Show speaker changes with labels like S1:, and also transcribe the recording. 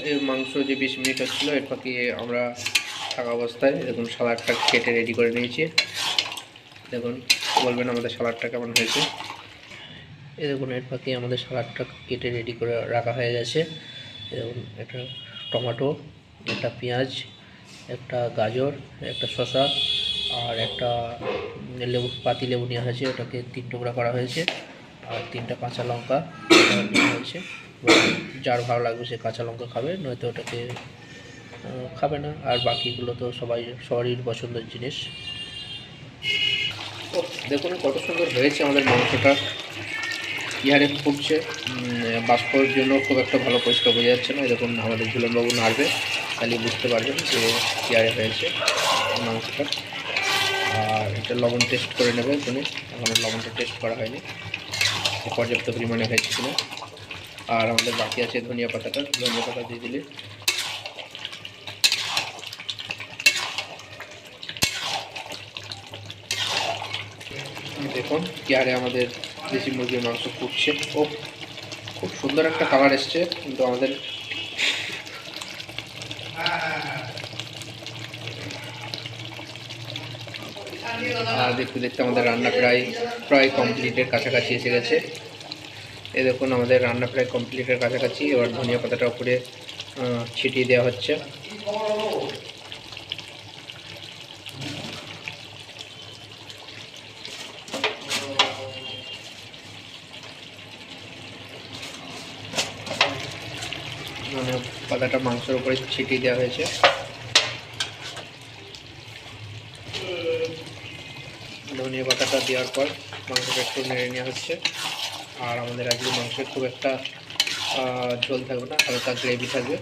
S1: এর মাংস যে 20 মিনিট হচ্ছিলো, এর ফাঁকে আমরা থাকা অবস্থায় দেখুন সালাডটা কেটে রেডি করে নিয়েছি। দেখুন, বলবেন আমাদের সালাডটা কেমন হয়েছে। এই দেখুন, এর ফাঁকে আমাদের সালাডটা কেটে রেডি করে রাখা হয়ে গেছে। দেখুন, একটা টমেটো, একটা পেঁয়াজ, একটা গাজর, একটা শসা আর একটা লেবু, পাতি লেবু নেওয়া হয়েছে, ওটাকে 3 টুকরা করা হয়েছে। আর 3টা কাঁচা লঙ্কা নেওয়া হয়েছে। যার ভালো লাগবে সে কাঁচা লঙ্কা খাবে, নয়তো ওটাকে খাবে না। আর বাকিগুলো তো সবারই পছন্দের জিনিস। ও দেখুন কত সুন্দর হয়েছে আমাদের মাংসটা, ইয়ারে ফুটছে। বাষ্পর জন্য খুব একটা ভালো পরিষ্কার বোঝা যাচ্ছে না। দেখুন আমাদের ঝুলনবাবু নাড়বে, তাহলে বুঝতে পারবেন যে ইয়ারে হয়েছে মাংসটা। আর এটা লবণ টেস্ট করে নেবে এখানে, এখনো লবণটা টেস্ট করা হয়নি পর্যাপ্ত পরিমাণে হয়েছে কিনা। আর আমাদের বাকি আছে ধনিয়া পাতা দিয়ে দিলে। দেখুন ইয়ারে আমাদের দেশি মুরগির মাংস ফুটছে। ও খুব সুন্দর একটা কালার এসছে, কিন্তু আমাদের দেখতে দেখতে আমাদের রান্না প্রায় কমপ্লিটের কাছাকাছি এসে গেছে। এই দেখুন আমাদের রান্না প্রায় কমপ্লিটের কাছাকাছি। এবার ধনিয়া পাতাটা উপরে ছিটিয়ে দেওয়া হচ্ছে। মানে পাতাটা মাংসের উপরে ছিটিয়ে দেওয়া হয়েছে। ধনিয়া পাতাটা দেওয়ার পর মাংসটা একটু নেড়ে নেওয়া হচ্ছে। আর আমাদের আজকে মাংসের খুব একটা ঝোল থাকবে না, হালকা গ্রেভি থাকবে।